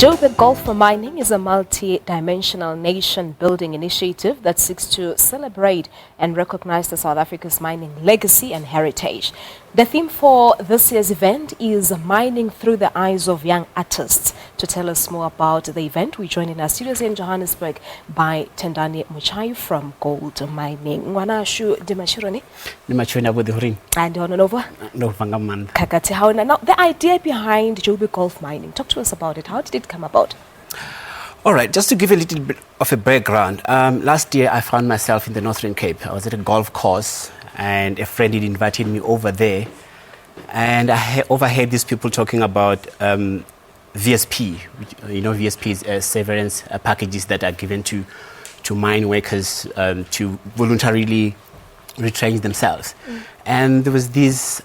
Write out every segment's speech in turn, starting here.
Juba Golf4Mining is a multi-dimensional nation-building initiative that seeks to celebrate and recognize the South Africa's mining legacy and heritage. The theme for this year's event is Mining Through the Eyes of Young Artists. To tell us more about the event, we joined in our studios in Johannesburg by Tendani Mutshai from Golf4Mining. Ngwanashu Dimashironi. Dimashironi Abudhurin. And Hononova. No Vangaman. Kakati Hauna. Now, the idea behind Juba Golf4Mining, talk to us about it. How did it come about? All right, just to give a little bit of a background. Last year, I found myself in the Northern Cape. I was at a golf course, and a friend had invited me over there. And I overheard these people talking about VSP. You know, VSP is severance packages that are given to mine workers to voluntarily retrench themselves. And there was this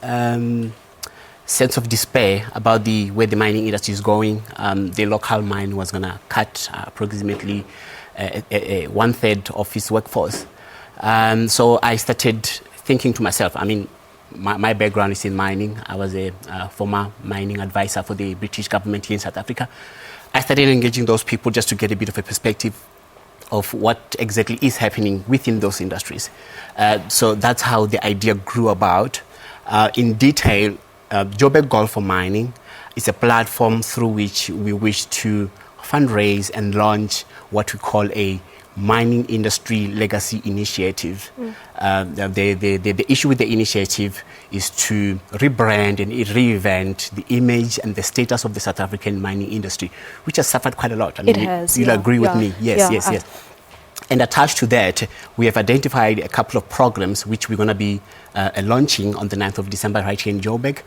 sense of despair about where the mining industry is going. The local mine was going to cut approximately 1/3 of its workforce. So I started thinking to myself, I mean, my background is in mining. I was a former mining advisor for the British government here in South Africa. I started engaging those people just to get a bit of a perspective of what exactly is happening within those industries. So that's how the idea grew about. In detail, Juba Golf4Mining is a platform through which we wish to fundraise and launch what we call a mining industry legacy initiative. The issue with the initiative is to rebrand and reinvent the image and the status of the South African mining industry, which has suffered quite a lot. I mean, you'll agree with me. Yes. And attached to that, we have identified a couple of programs which we're going to be launching on the 9th of December right here in Joburg.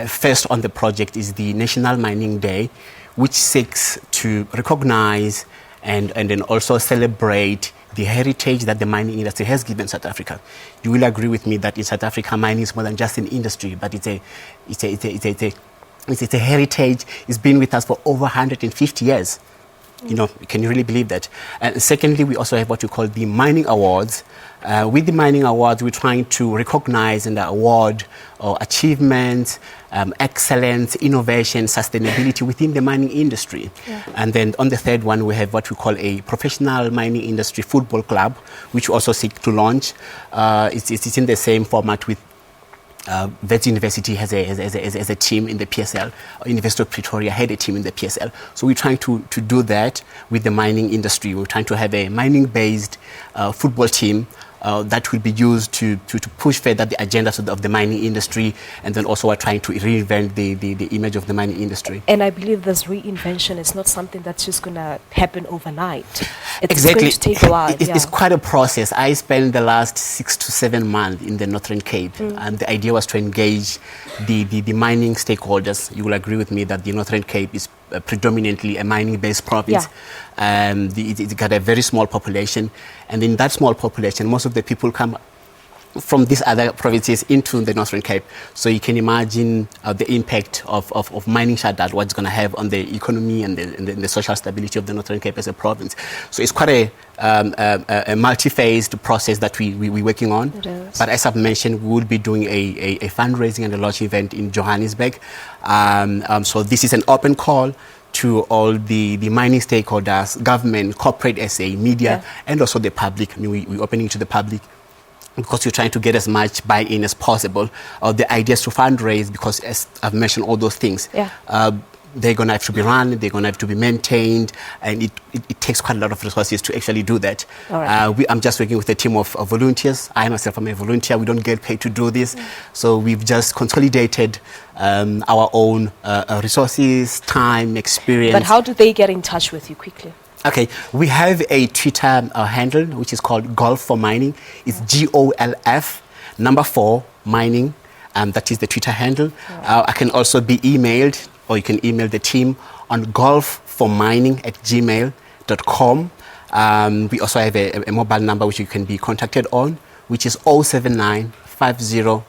First on the project is the National Mining Day, which seeks to recognize and then also celebrate the heritage that the mining industry has given South Africa. You will agree with me that in South Africa, mining is more than just an industry, but it's a heritage. It's been with us for over 150 years. You know, can you really believe that? And secondly, we also have what we call the Mining Awards. With the Mining Awards, we're trying to recognize and award achievements, excellence, innovation, sustainability within the mining industry. And then on the third one, we have what we call a professional mining industry football club, which we also seek to launch. It's in the same format with Wits University has a team in the PSL. University of Pretoria had a team in the PSL. So we're trying to do that with the mining industry. We're trying to have a mining-based football team that will be used to push further the agenda of the mining industry, and then also we're trying to reinvent the image of the mining industry. And I believe this reinvention is not something that's just going to happen overnight. It's exactly. going to take a while. It's quite a process. I spent the last 6 to 7 months in the Northern Cape, and the idea was to engage the mining stakeholders. You will agree with me that the Northern Cape is predominantly a mining-based province. It's got a very small population, and in that small population, most of the people come from these other provinces into the Northern Cape. So you can imagine the impact of mining shutdown, what it's going to have on the economy and the social stability of the Northern Cape as a province. So it's quite a multi-phased process that we're working on. But as I've mentioned, we will be doing a fundraising and a launch event in Johannesburg. So this is an open call to all the mining stakeholders, government, corporate SA, media, and also the public. I mean, we're opening to the public because we're trying to get as much buy-in as possible. The idea is to fundraise because, as I've mentioned, all those things, they're going to have to be run, they're going to have to be maintained, and it takes quite a lot of resources to actually do that. I'm just working with a team of volunteers. I myself am a volunteer. We don't get paid to do this. So we've just consolidated our own resources, time, experience. But how do they get in touch with you quickly? Okay, we have a Twitter handle which is called Golf4Mining. It's GOLF 4Mining. That is the Twitter handle. I can also be emailed, or you can email the team on golf4mining@gmail.com. We also have a mobile number which you can be contacted on, which is 079 50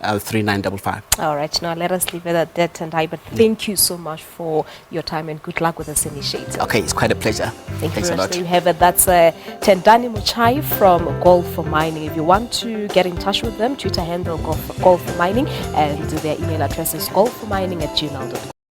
3955. All right, now let us leave it at that, and but thank you so much for your time and good luck with this initiative. Okay, it's quite a pleasure. Thanks a lot. There you have it. That's Tendani Mutshai from Golf4Mining. If you want to get in touch with them, Twitter handle Golf4Mining, and their email address is golf4mining@gmail.com.